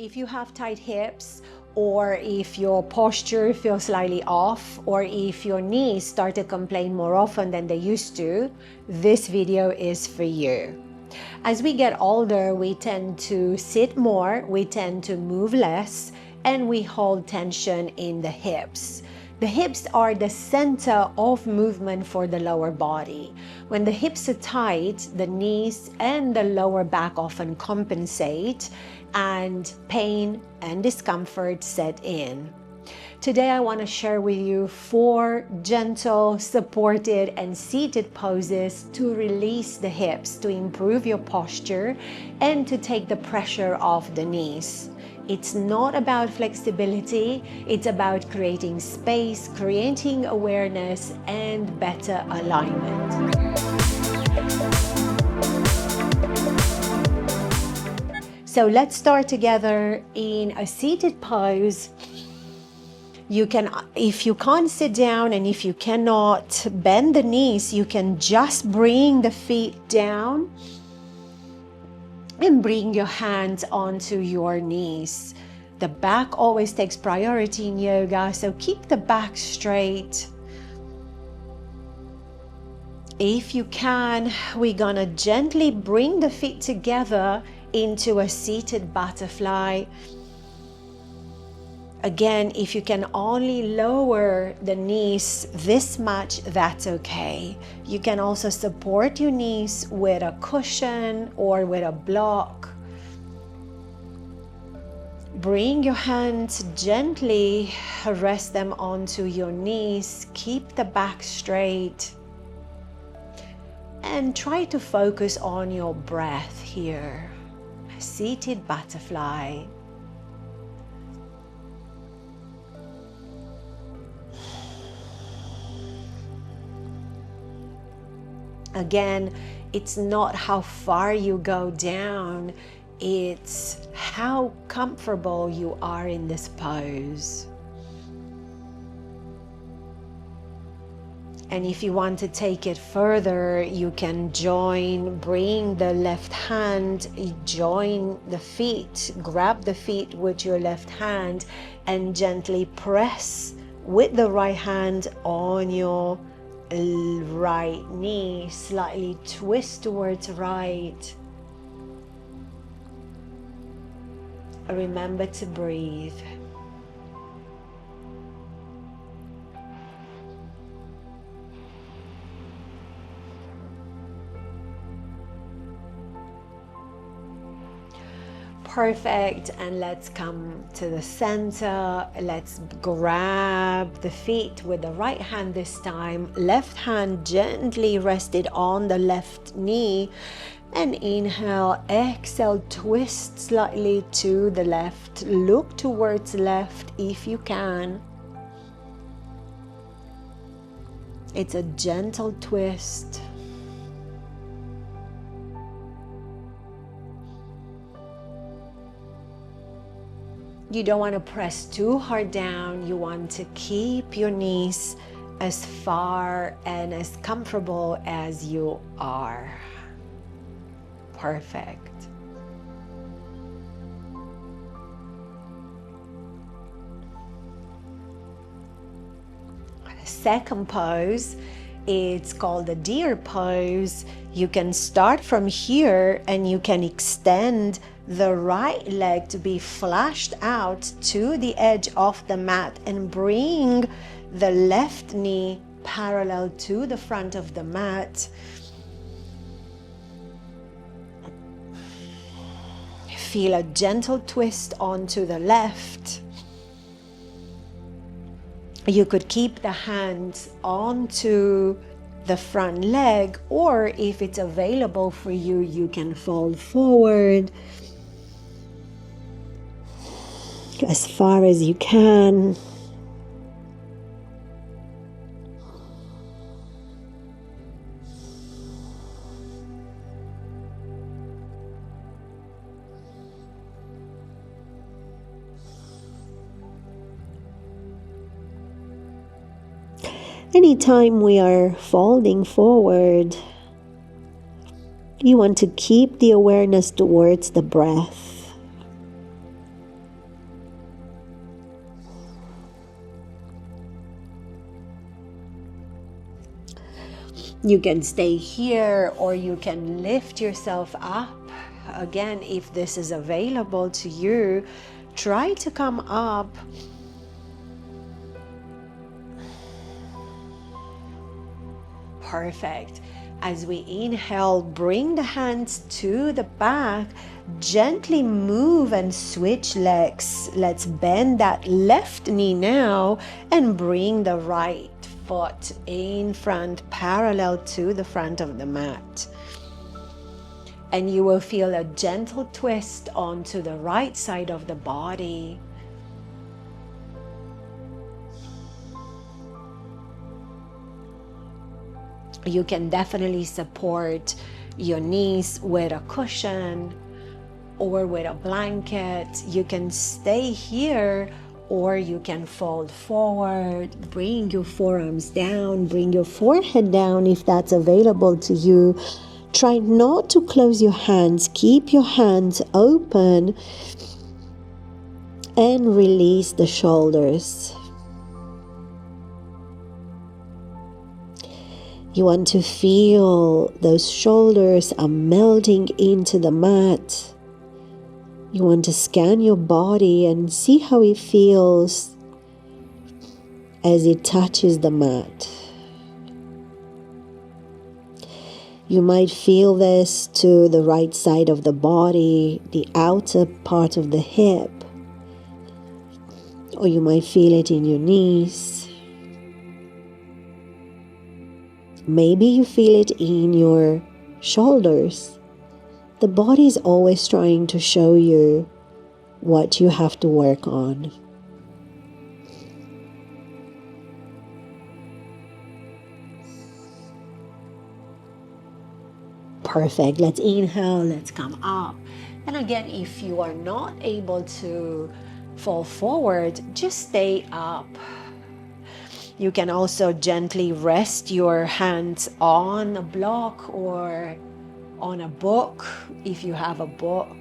If you have tight hips, or if your posture feels slightly off, or if your knees start to complain more often than they used to, this video is for you. As we get older, we tend to sit more, we tend to move less, and we hold tension in the hips. The hips are the center of movement for the lower body. When the hips are tight, the knees and the lower back often compensate, and pain and discomfort set in. Today I want to share with you 4 gentle, supported and seated poses to release the hips, to improve your posture and to take the pressure off the knees. It's not about flexibility, it's about creating space, creating awareness and better alignment. So let's start together in a seated pose. You can, if you can't sit down and if you cannot bend the knees, you can just bring the feet down and bring your hands onto your knees. The back always takes priority in yoga, so keep the back straight. If you can, we're gonna gently bring the feet together into a seated butterfly. Again, if you can only lower the knees this much, that's okay. You can also support your knees with a cushion or with a block. Bring your hands gently, rest them onto your knees, keep the back straight, and try to focus on your breath here. Seated butterfly. Again, it's not how far you go down, it's how comfortable you are in this pose. And if you want to take it further, you can bring the left hand, join the feet, grab the feet with your left hand and gently press with the right hand on your right knee, slightly twist towards right. Remember to breathe. Perfect, and let's come to the center. Let's grab the feet with the right hand this time. Left hand gently rested on the left knee. And inhale, exhale, twist slightly to the left. Look towards left if you can. It's a gentle twist. You don't want to press too hard down. You want to keep your knees as far and as comfortable as you are. Perfect. Second pose, it's called the deer pose. You can start from here and you can extend the right leg to be flashed out to the edge of the mat and bring the left knee parallel to the front of the mat. Feel a gentle twist onto the left. You could keep the hands onto the front leg, or if it's available for you, you can fold forward as far as you can. Anytime we are folding forward, you want to keep the awareness towards the breath. You can stay here or you can lift yourself up. Again, if this is available to you, try to come up. Perfect. As we inhale, bring the hands to the back, gently move and switch legs. Let's bend that left knee now and bring the right foot in front, parallel to the front of the mat. And you will feel a gentle twist onto the right side of the body. You can definitely support your knees with a cushion or with a blanket. You can stay here or you can fold forward, bring your forearms down, bring your forehead down if that's available to you. Try not to close your hands. Keep your hands open and release the shoulders. You want to feel those shoulders are melting into the mat. You want to scan your body and see how it feels as it touches the mat. You might feel this to the right side of the body, the outer part of the hip, or you might feel it in your knees. Maybe you feel it in your shoulders. The body is always trying to show you what you have to work on. Perfect. Let's inhale. Let's come up. And again, if you are not able to fall forward, just stay up. You can also gently rest your hands on a block or on a book if you have a book.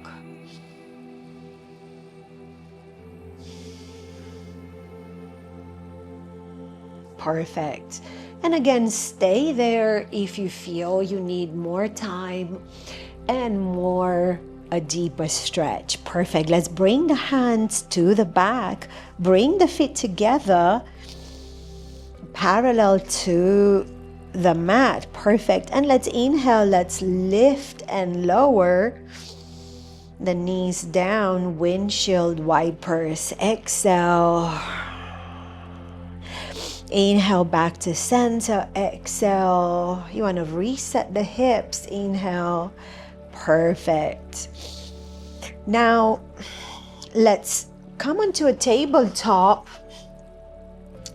Perfect. And again, stay there if you feel you need more time and a deeper stretch. Perfect. Let's bring the hands to the back. Bring the feet together, parallel to the mat. Perfect. And let's inhale. Let's lift and lower the knees down, windshield wipers. Exhale. Inhale back to center. Exhale. You want to reset the hips. Inhale. Perfect. Now let's come onto a tabletop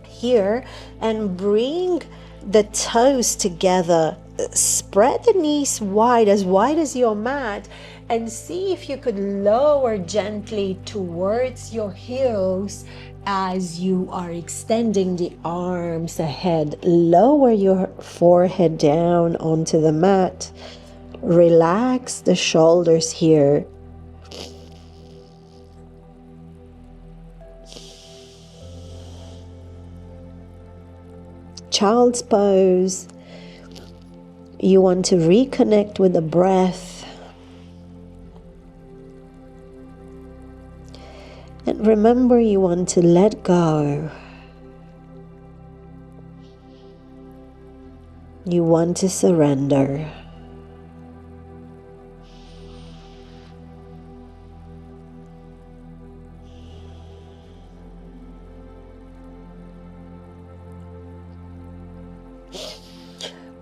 here and bring the toes together. Spread the knees wide as your mat, and see if you could lower gently towards your heels as you are extending the arms ahead. Lower your forehead down onto the mat. Relax the shoulders here. Child's pose. You want to reconnect with the breath. And remember, you want to let go. You want to surrender.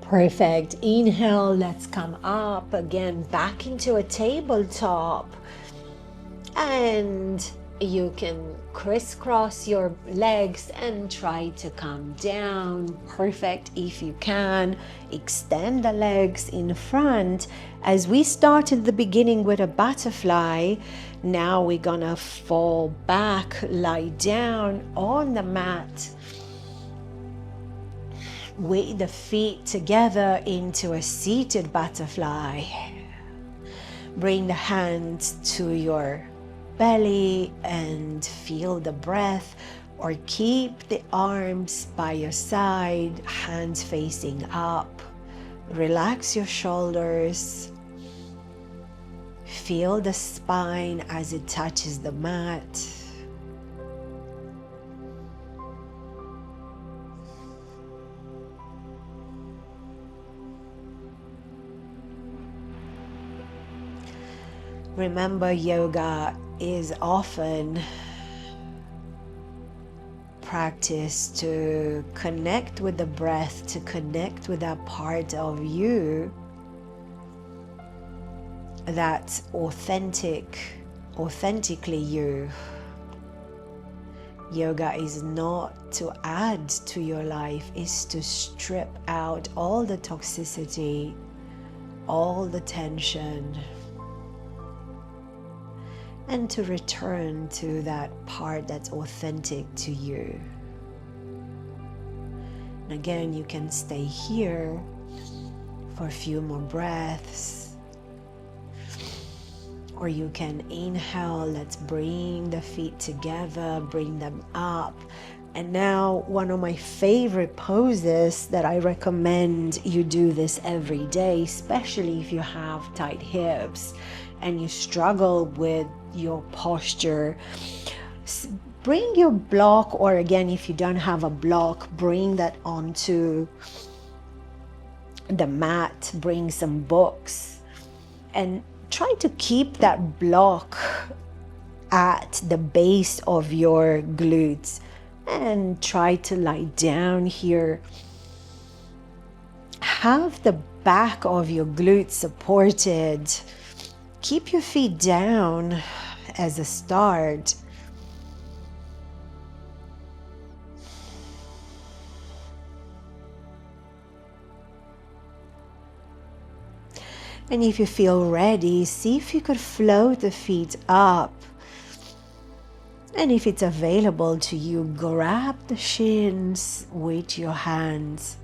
Perfect. Inhale, let's come up again, back into a tabletop. And you can crisscross your legs and try to come down. Perfect. If you can, extend the legs in front. As we started the beginning with a butterfly, now we're gonna fall back, lie down on the mat with the feet together into a seated butterfly. Bring the hands to your belly and feel the breath, or keep the arms by your side, hands facing up. Relax your shoulders. Feel the spine as it touches the mat. Remember, yoga is often practiced to connect with the breath, to connect with that part of you that's authentically you. Yoga is not to add to your life, it's to strip out all the toxicity, all the tension, and to return to that part that's authentic to you. And again, you can stay here for a few more breaths, or you can inhale. Let's bring the feet together, bring them up. And now, one of my favorite poses that I recommend you do this every day, especially if you have tight hips and you struggle with your posture. Bring your block, or again, if you don't have a block, bring that onto the mat, bring some books, and try to keep that block at the base of your glutes, and try to lie down here. Have the back of your glutes supported. Keep your feet down as a start. And if you feel ready, see if you could float the feet up. And if it's available to you, grab the shins with your hands.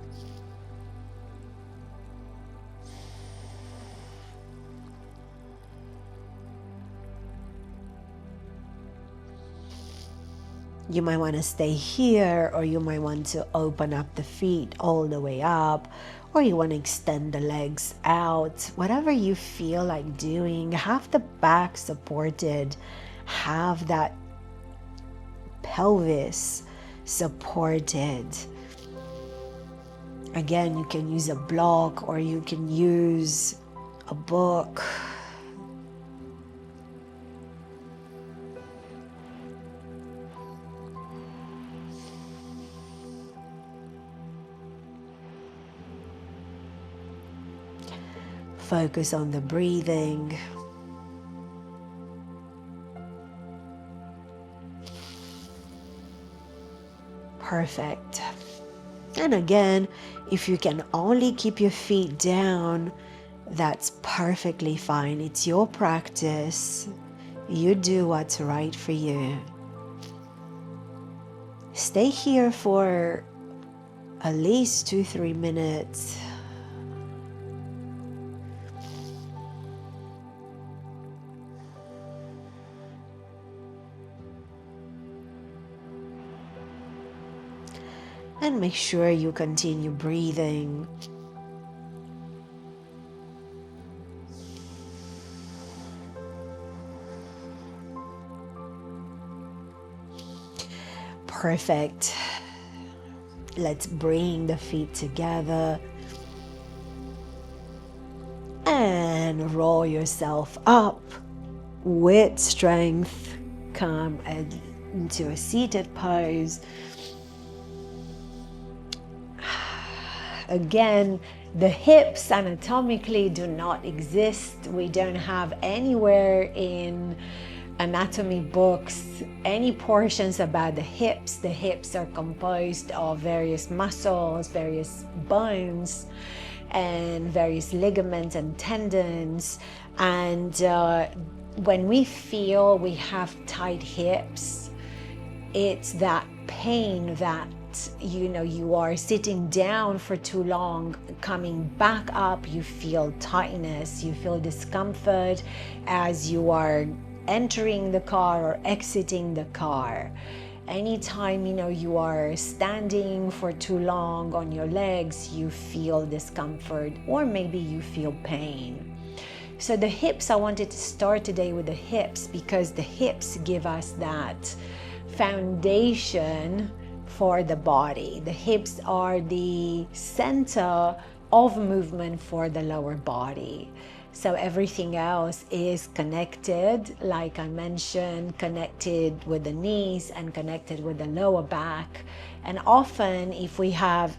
You might want to stay here, or you might want to open up the feet all the way up, or you want to extend the legs out. Whatever you feel like doing, have the back supported, have that pelvis supported. Again, you can use a block, or you can use a book. Focus on the breathing. Perfect. And again, if you can only keep your feet down, that's perfectly fine. It's your practice. You do what's right for you. Stay here for at least 2-3 minutes. And make sure you continue breathing. Perfect. Let's bring the feet together and roll yourself up with strength. Come into a seated pose. Again, the hips anatomically do not exist. We don't have anywhere in anatomy books any portions about the hips. The hips are composed of various muscles, various bones, and various ligaments and tendons. And when we feel we have tight hips, it's that pain that you are sitting down for too long, coming back up, you feel tightness, you feel discomfort as you are entering the car or exiting the car. Anytime, you are standing for too long on your legs, you feel discomfort, or maybe you feel pain. So the hips, I wanted to start today with the hips because the hips give us that foundation for the body. The hips are the center of movement for the lower body. So everything else is connected, like I mentioned, connected with the knees and connected with the lower back. And often if we have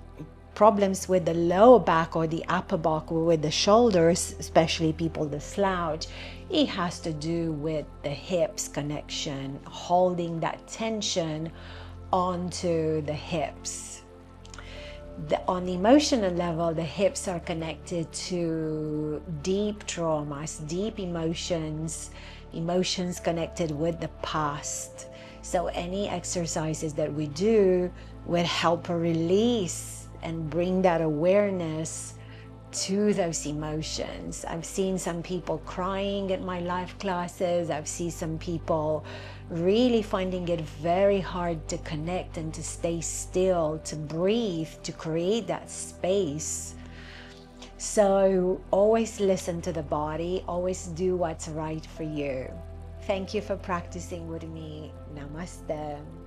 problems with the lower back or the upper back or with the shoulders, especially people that slouch, it has to do with the hips connection, holding that tension onto the hips. On the emotional level, the hips are connected to deep traumas, deep emotions connected with the past. So any exercises that we do will help release and bring that awareness to those emotions. I've seen some people crying at my live classes. I've seen some people really finding it very hard to connect and to stay still, to breathe, to create that space. So always listen to the body, always do what's right for you. Thank you for practicing with me. Namaste.